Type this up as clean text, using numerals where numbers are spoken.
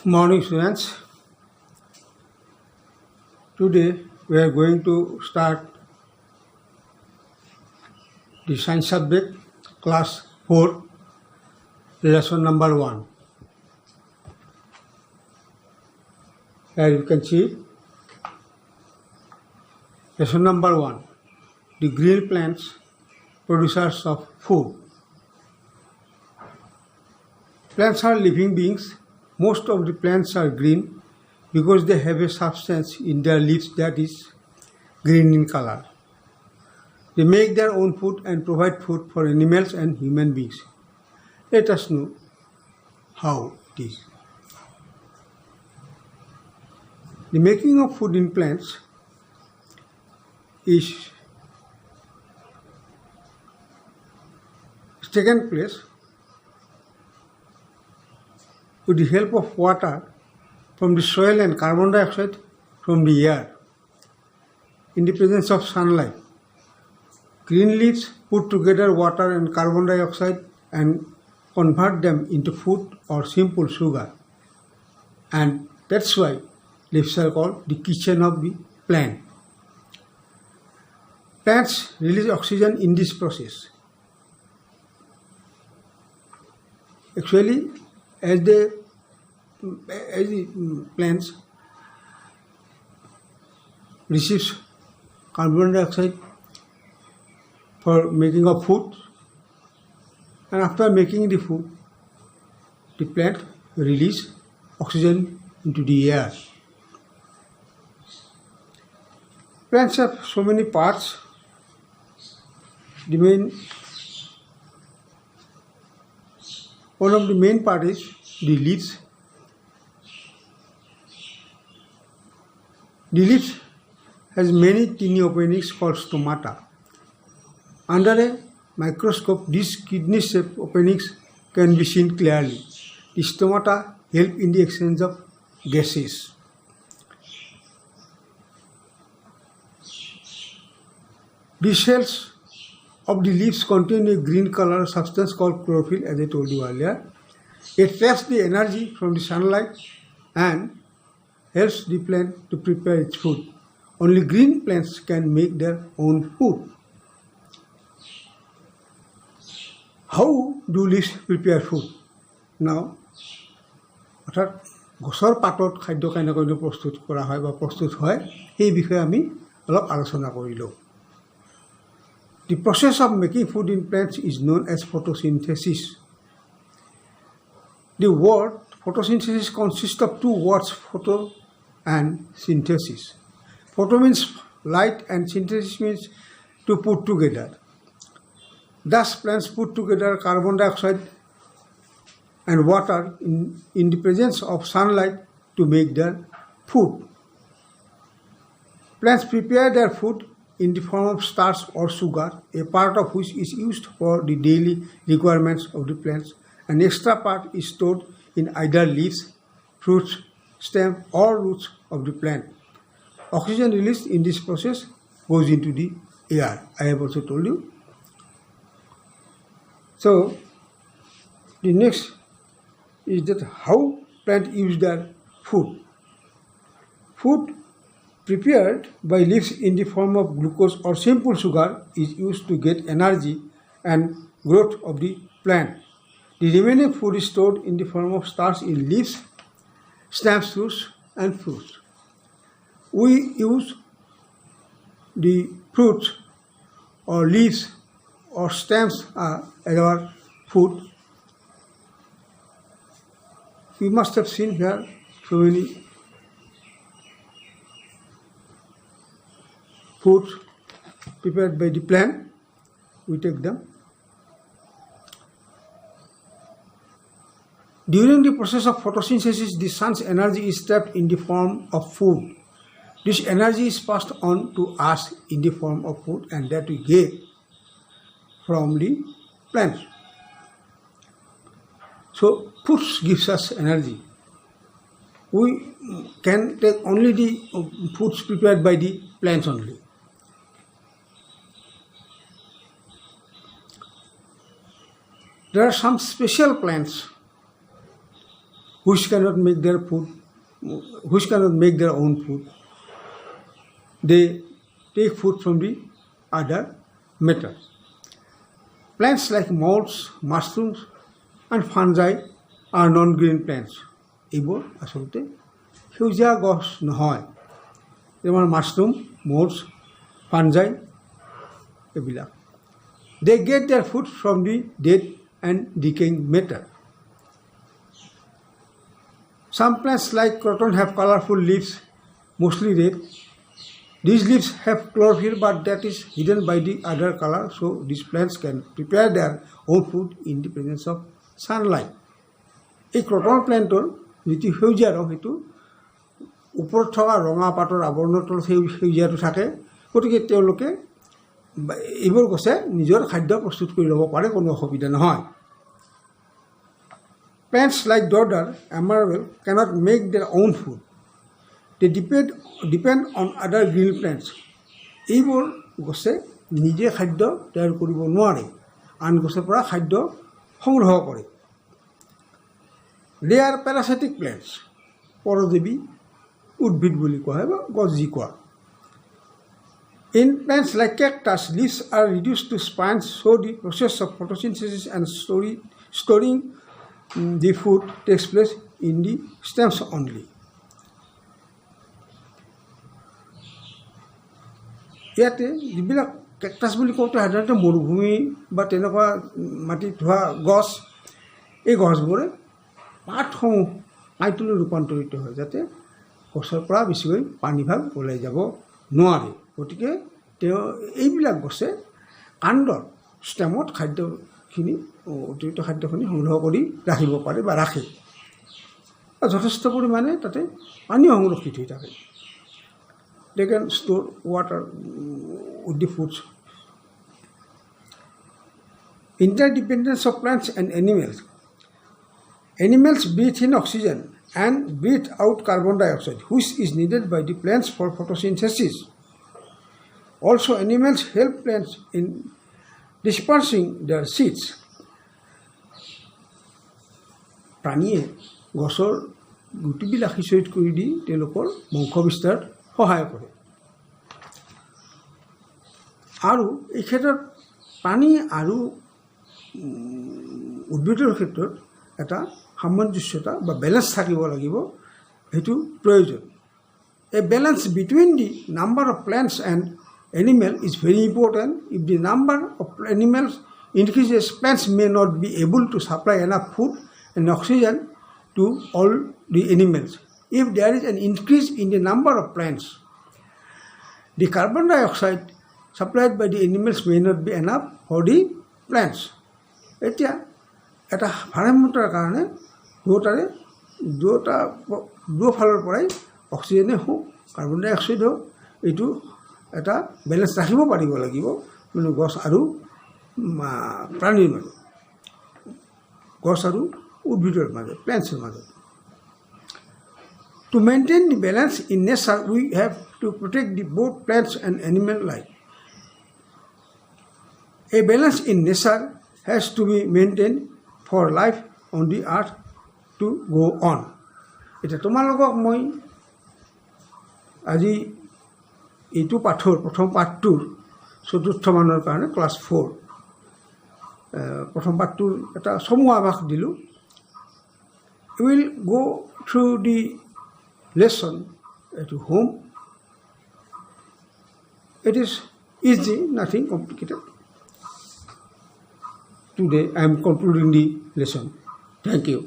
Morning students. Today we are going to start the science subject class 4 lesson number 1. Here you can see lesson number 1, the green plants producers of food. Plants are living beings. Most of the plants are green because they have a substance in their leaves that is green in color. They make their own food and provide food for animals and human beings. Let us know how it is. The making of food in plants is taken place with the help of water from the soil and carbon dioxide from the air in the presence of sunlight. Green leaves put together water and carbon dioxide and convert them into food or simple sugar, and that's why leaves are called the kitchen of the plant. Plants release oxygen in this process. Actually, as the plants receives carbon dioxide for making of food, and after making the food, the plant release oxygen into the air. Plants have so many parts. One of the main part is the leaves. The leaves has many tiny openings called stomata. Under a microscope, these kidney-shaped openings can be seen clearly. The stomata help in the exchange of gases. The cells of the leaves contain a green color substance called chlorophyll, as I told you earlier. It traps the energy from the sunlight and helps the plant to prepare its food. Only green plants can make their own food. How do leaves prepare food? Now, অর্থাৎ গছৰ পাতত খাদ্য কেনেকৈ প্ৰস্তুত কৰা হয় বা প্ৰস্তুত হয় সেই বিষয়ে আমি অলপ আলোচনা কৰিলোঁ। The process of making food in plants is known as photosynthesis. The word photosynthesis consists of two words, photo and synthesis. Photo means light and synthesis means to put together. Thus, plants put together carbon dioxide and water in the presence of sunlight to make their food. Plants prepare their food in the form of starch or sugar, a part of which is used for the daily requirements of the plants. An extra part is stored in either leaves, fruits, stem or roots of the plant. Oxygen released in this process goes into the air. I have also told you. So, the next is that how plants use their food. Food prepared by leaves in the form of glucose or simple sugar is used to get energy and growth of the plant. The remaining food is stored in the form of starch in leaves, stems, roots, and fruits. We use the fruits or leaves or stems as our food. You must have seen here so many foods prepared by the plant. We take them. During the process of photosynthesis, the sun's energy is trapped in the form of food. This energy is passed on to us in the form of food, and that we get from the plants. So, food gives us energy. We can take only the foods prepared by the plants only. There are some special plants which cannot make their food, which cannot make their own food. They take food from the other matter. Plants like molds, mushrooms, and fungi are non-green plants. এইবোৰ আচলতে সেউজীয়া গছ নহয়। যেনে mushroom, মোল্ডছ, fungi এইবিলাক। They get their food from the dead and decaying matter. Some plants like cotton have colorful leaves, mostly red. These leaves have chlorophyll, but that is hidden by the other color, so these plants can prepare their own food in the presence of sunlight. এই Croton প্লেণ্টৰ যিটো সেউজীয়া ৰং সেইটো ওপৰত থকা ৰঙা পাতৰ আৱৰণৰ তলত সেউজীয়াটো থাকে, গতিকে তেওঁলোকে এইবোৰ গছে নিজৰ খাদ্য প্ৰস্তুত কৰি ল'ব পাৰে, কোনো অসুবিধা নহয়। Plants like dodder, amaranth cannot make their own food. They depend on other green plants. এইবোৰ গছে নিজে খাদ্য তৈয়াৰ কৰিব নোৱাৰে, আন গছৰ পৰা খাদ্য সংগ্ৰহ কৰে। They are parasitic plants. পৰজীৱী উদ্ভিদ বুলি কোৱা হয় বা গছ যি কোৱা। In plants like cactus, leaves are reduced to spines, so the process of photosynthesis and storing the food takes place in the stems only. ইয়াতে যিবিলাক কেকটাছ বুলি কওঁতে সাধাৰণতে মৰুভূমি বা তেনেকুৱা মাটিত হোৱা গছ, এই গছবোৰে পাতসমূহ পানীটোলৈ ৰূপান্তৰিত হয়, যাতে গছৰ পৰা বেছিকৈ পানীভাগ ওলাই যাব নোৱাৰে। গতিকে এইবিলাক গছে কাণ্ডৰ ষ্টেমত খাদ্যখিনি, অতিৰিক্ত খাদ্যখিনি সংগ্ৰহ কৰি ৰাখিব পাৰে বা ৰাখে। যথেষ্ট পৰিমাণে তাতে পানীও সংৰক্ষিত হৈ থাকে। They can store water with the foods. Interdependence of plants and animals. Animals breathe in oxygen and breathe out carbon dioxide, which is needed by the plants for photosynthesis. Also, animals help plants in dispersing their seeds. প্ৰাণীয়ে গছৰ গুটিবিলাক সিঁচৰিত কৰি দি তেওঁলোকৰ বংশ বিস্তাৰত সহায় কৰে। আৰু এই ক্ষেত্ৰত প্ৰাণী আৰু উদ্ভিদৰ ক্ষেত্ৰত এটা সামঞ্জস্যতা বা বেলেঞ্চ থাকিব লাগিব, সেইটো প্ৰয়োজন। A balance between the number of plants and animals is very important. If the number of animals increases, plants may not be able to supply enough food and oxygen to all the animals. If there is an increase in the number of plants, the carbon dioxide supplied by the animals may not be enough for the plants. এতিয়া এটা ভাৰসাম্যতাৰ কাৰণে দুয়োফালৰ পৰাই অক্সিজেনে হওক, carbon die oxide হওক, এইটো এটা balance ৰাখিব পাৰিব লাগিব, মানে গছ আৰু প্ৰাণীৰ মাজত, গছ আৰু উদ্ভিদৰ মাজত, প্লেণ্টছৰ মাজত। To maintain the balance in nature, we have to protect the both plants and animal life. A balance in nature has to be maintained for life on the earth to go on. এতিয়া তোমালোকক মই আজি এইটো পাঠৰ প্ৰথম পাঠটোৰ চতুৰ্থ মানৰ কাৰণে ক্লাছ 4 প্ৰথম পাঠটোৰ এটা চমু আভাস দিলোঁ। You will go through the lesson at home. It is easy, nothing complicated. Today I am concluding the lesson. Thank you.